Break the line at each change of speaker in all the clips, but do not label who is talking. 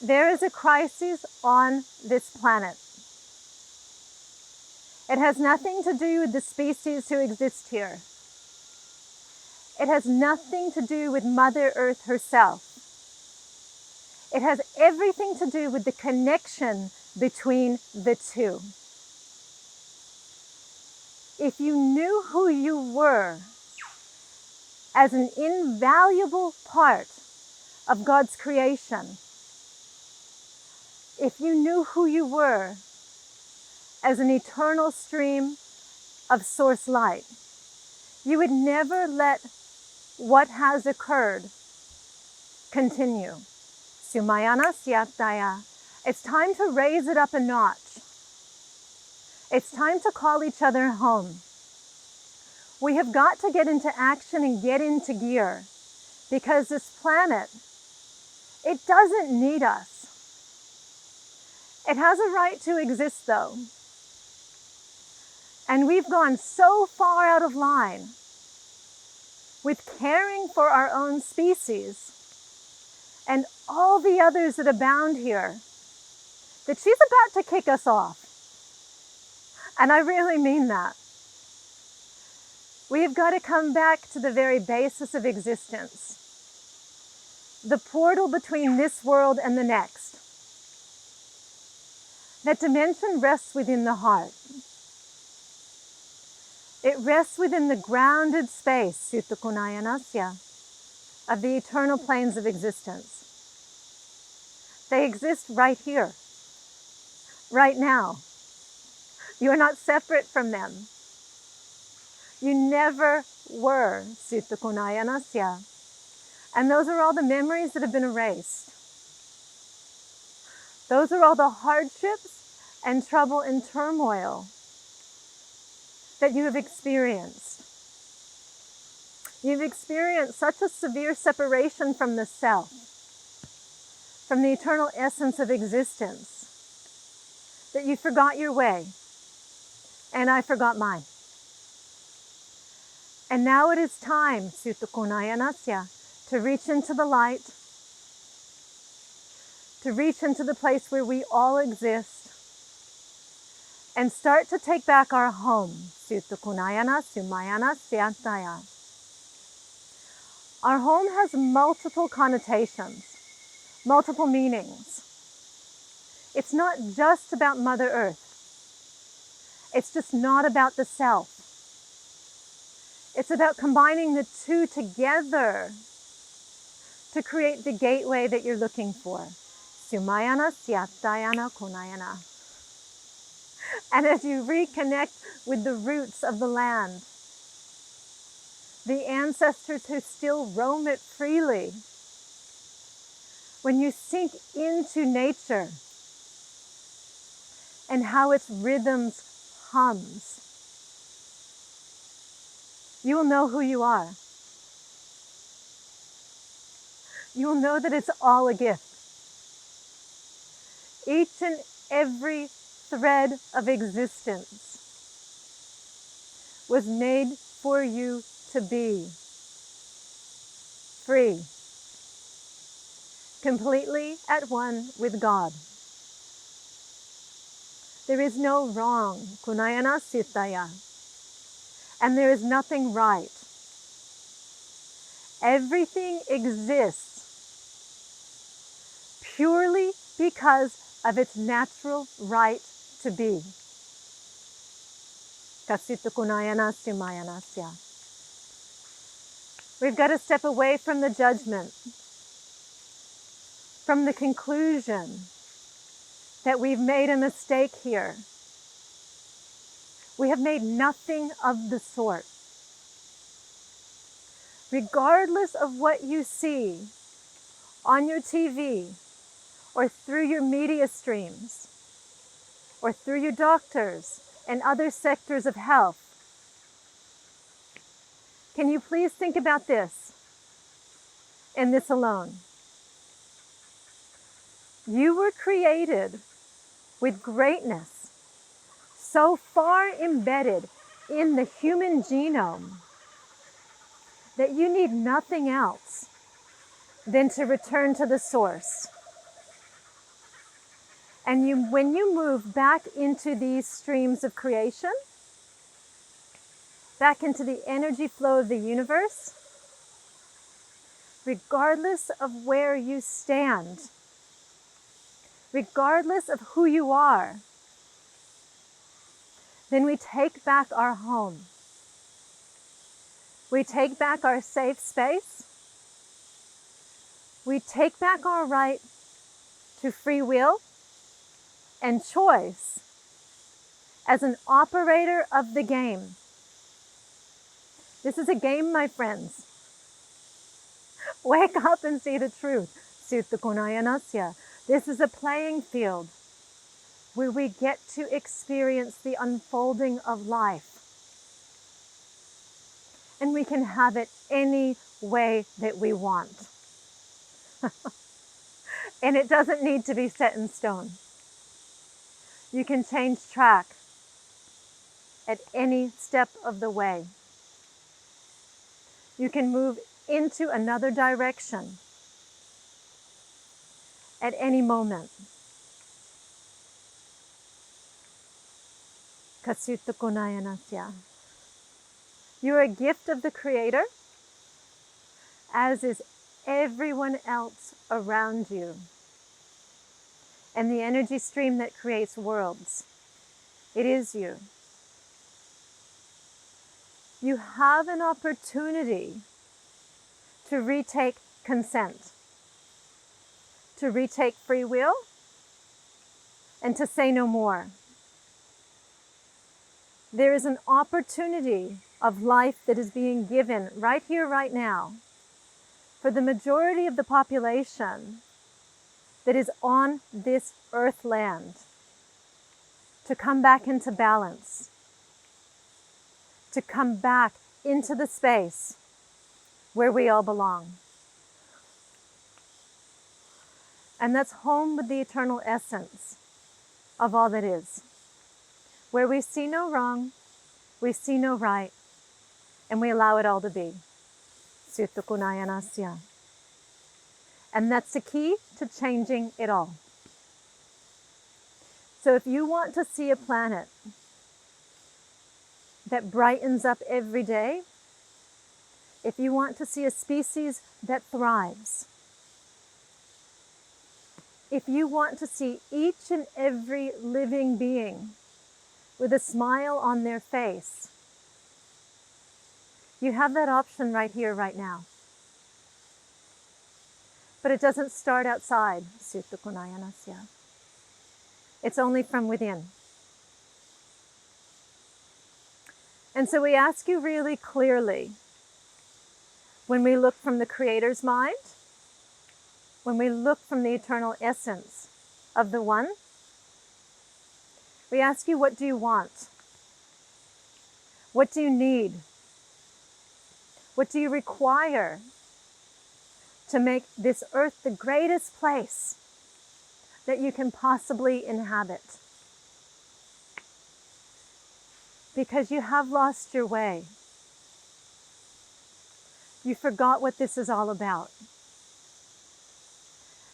There is a crisis on this planet. It has nothing to do with the species who exist here. It has nothing to do with Mother Earth herself. It has everything to do with the connection between the two. If you knew who you were as an invaluable part of God's creation, if you knew who you were as an eternal stream of source light, you would never let what has occurred continue. Sumayana Syataya. It's time to raise it up a notch. It's time to call each other home. We have got to get into action and get into gear, because this planet, it doesn't need us. It has a right to exist though. And we've gone so far out of line with caring for our own species and all the others that abound here, that she's about to kick us off. And I really mean that. We've got to come back to the very basis of existence, the portal between this world and the next. That dimension rests within the heart. It rests within the grounded space, Sutakunayanasya, of the eternal planes of existence. They exist right here, right now. You are not separate from them. You never were, Sutakunayanasya. And those are all the memories that have been erased. Those are all the hardships and trouble and turmoil that you have experienced. You've experienced such a severe separation from the self, from the eternal essence of existence, that you forgot your way, and I forgot mine. And now it is time, Sutakunayanasya, to reach into the light, to reach into the place where we all exist, and start to take back our home, Sutakunayana, Sumayana, Syantaya. Our home has multiple connotations, multiple meanings. It's not just about Mother Earth. It's just not about the self. It's about combining the two together to create the gateway that you're looking for. Sumayana, Syatayana, Kunayana. And as you reconnect with the roots of the land, the ancestors who still roam it freely, when you sink into nature and how its rhythms hums, you will know who you are. You will know that it's all a gift. Each and every thread of existence was made for you to be free, completely at one with God. There is no wrong, Kunayana Sitaya, and there is nothing right. Everything exists purely because of its natural right to be. Kasitukunayana Sumayanasya. We've got to step away from the judgment, from the conclusion that we've made a mistake here. We have made nothing of the sort. Regardless of what you see on your TV, or through your media streams, or through your doctors and other sectors of health, can you please think about this, and this alone? You were created with greatness so far embedded in the human genome that you need nothing else than to return to the source. And when you move back into these streams of creation, back into the energy flow of the universe, regardless of where you stand, regardless of who you are, then we take back our home. We take back our safe space. We take back our right to free will and choice as an operator of the game. This is a game, my friends. Wake up and see the truth. Sutta Kunayanasya. This is a playing field where we get to experience the unfolding of life. And we can have it any way that we want. And it doesn't need to be set in stone. You can change track at any step of the way. You can move into another direction at any moment. Kasutta Kunayanasya. You are a gift of the Creator, as is everyone else around you. And the energy stream that creates worlds, it is you. You have an opportunity to retake consent, to retake free will, and to say no more. There is an opportunity of life that is being given right here, right now, for the majority of the population that is on this earth land to come back into balance, to come back into the space where we all belong. And that's home with the eternal essence of all that is, where we see no wrong, we see no right, and we allow it all to be. Sutta Kunayanasya. And that's the key to changing it all. So if you want to see a planet that brightens up every day, if you want to see a species that thrives, if you want to see each and every living being with a smile on their face, you have that option right here, right now. But it doesn't start outside, Sutta Kunayanasya. It's only from within. And so we ask you really clearly, when we look from the Creator's mind, when we look from the eternal essence of the One, we ask you, what do you want? What do you need? What do you require to make this earth the greatest place that you can possibly inhabit? Because you have lost your way. You forgot what this is all about.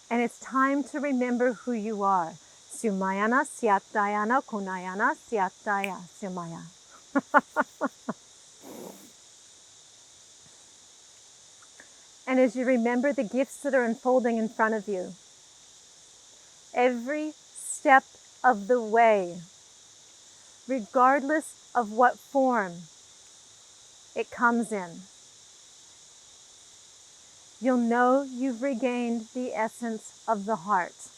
And it's time to remember who you are. Sumayana Syatayana Kunayana Syataya Sumaya. And as you remember the gifts that are unfolding in front of you, every step of the way, regardless of what form it comes in, you'll know you've regained the essence of the heart.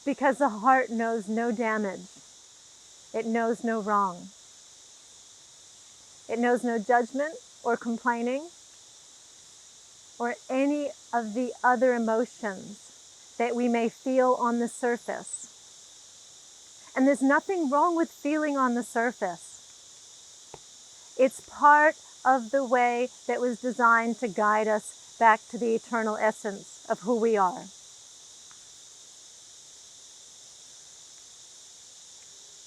Because the heart knows no damage. It knows no wrong. It knows no judgment or complaining or any of the other emotions that we may feel on the surface. And there's nothing wrong with feeling on the surface. It's part of the way that was designed to guide us back to the eternal essence of who we are.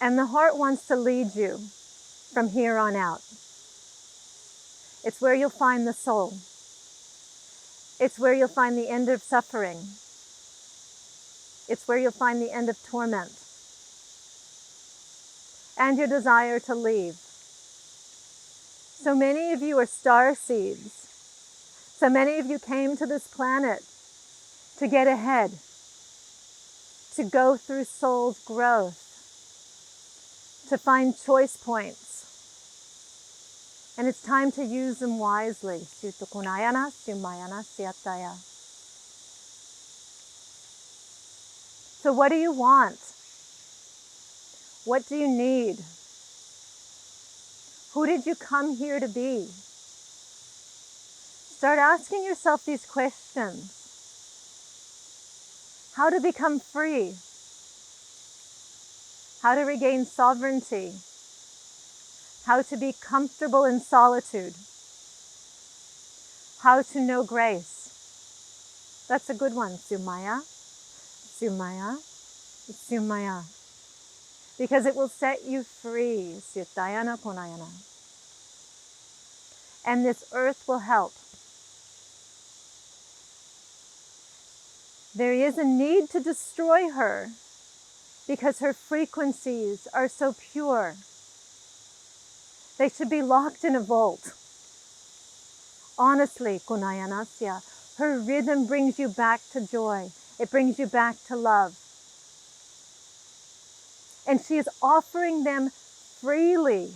And the heart wants to lead you from here on out. It's where you'll find the soul. It's where you'll find the end of suffering. It's where you'll find the end of torment and your desire to leave. So many of you are star seeds. So many of you came to this planet to get ahead, to go through soul's growth, to find choice points. And it's time to use them wisely. So what do you want? What do you need? Who did you come here to be? Start asking yourself these questions. How to become free? How to regain sovereignty? How to be comfortable in solitude? How to know grace? That's a good one, Sumaya. Sumaya. Sumaya. Because it will set you free. Sutayana Konayana. And this earth will help. There is a need to destroy her because her frequencies are so pure. They should be locked in a vault. Honestly, Kunayanasya, her rhythm brings you back to joy. It brings you back to love. And she is offering them freely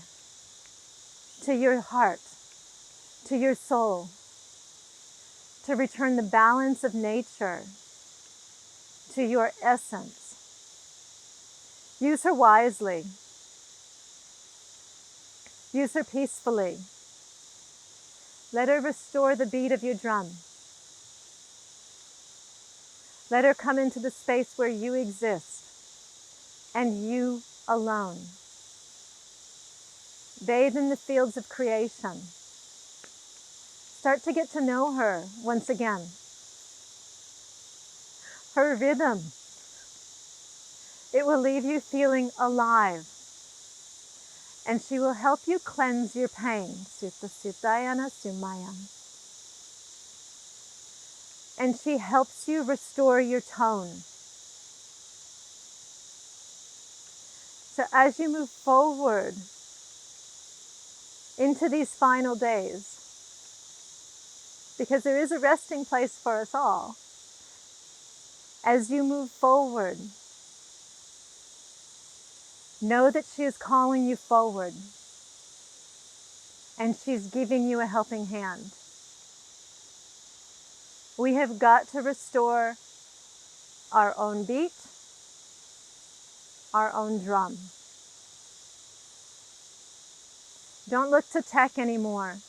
to your heart, to your soul, to return the balance of nature to your essence. Use her wisely. Use her peacefully. Let her restore the beat of your drum. Let her come into the space where you exist, and you alone. Bathe in the fields of creation. Start to get to know her once again. Her rhythm. It will leave you feeling alive. And she will help you cleanse your pain. Sutta Sutayana Sumaya. And she helps you restore your tone. So as you move forward into these final days, because there is a resting place for us all, as you move forward, know that she is calling you forward and she's giving you a helping hand. We have got to restore our own beat, our own drum. Don't look to tech anymore.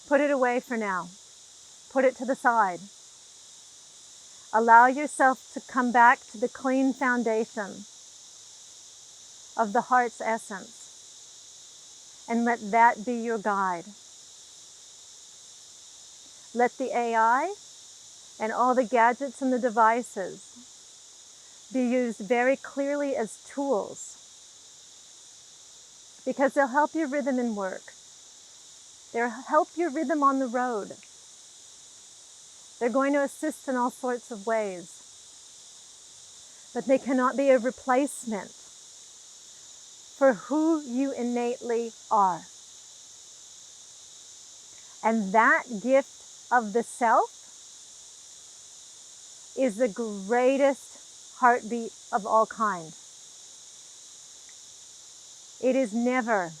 Put it away for now. Put it to the side. Allow yourself to come back to the clean foundation of the heart's essence. And let that be your guide. Let the AI and all the gadgets and the devices be used very clearly as tools, because they'll help your rhythm in work. They'll help your rhythm on the road. They're going to assist in all sorts of ways. But they cannot be a replacement for who you innately are. And that gift of the self is the greatest heartbeat of all kind. It is never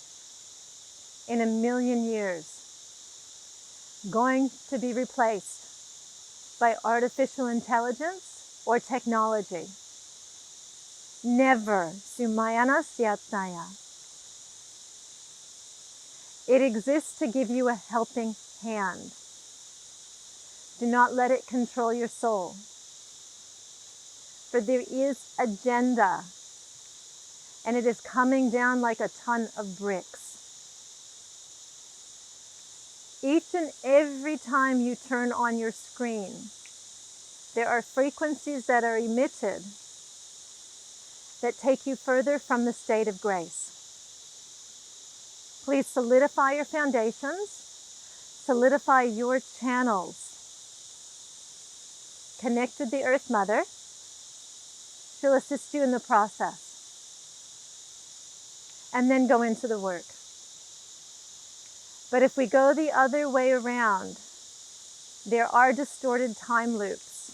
in a million years going to be replaced by artificial intelligence or technology. Never. Sumayana Syatnaya. It exists to give you a helping hand. Do not let it control your soul. For there is agenda, and it is coming down like a ton of bricks. Each and every time you turn on your screen, there are frequencies that are emitted that take you further from the state of grace. Please solidify your foundations, solidify your channels. Connect with the Earth Mother, She'll assist you in the process. And then go into the work. But if we go the other way around, there are distorted time loops.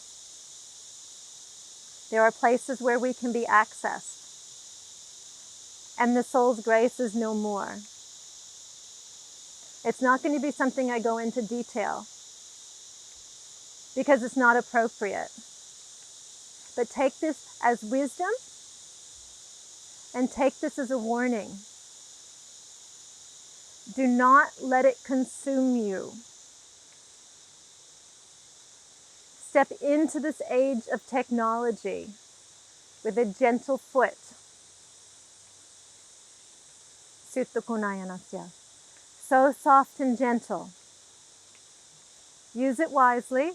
There are places where we can be accessed. And the soul's grace is no more. It's not going to be something I go into detail, because it's not appropriate. But take this as wisdom, and take this as a warning. Do not let it consume you. Step into this age of technology with a gentle foot. Sutta Kunayanasya. So soft and gentle. Use it wisely.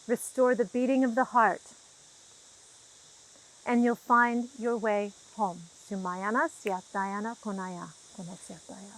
Restore the beating of the heart. And you'll find your way home. Sumayana Syatayana Kunaya Kunasyataya.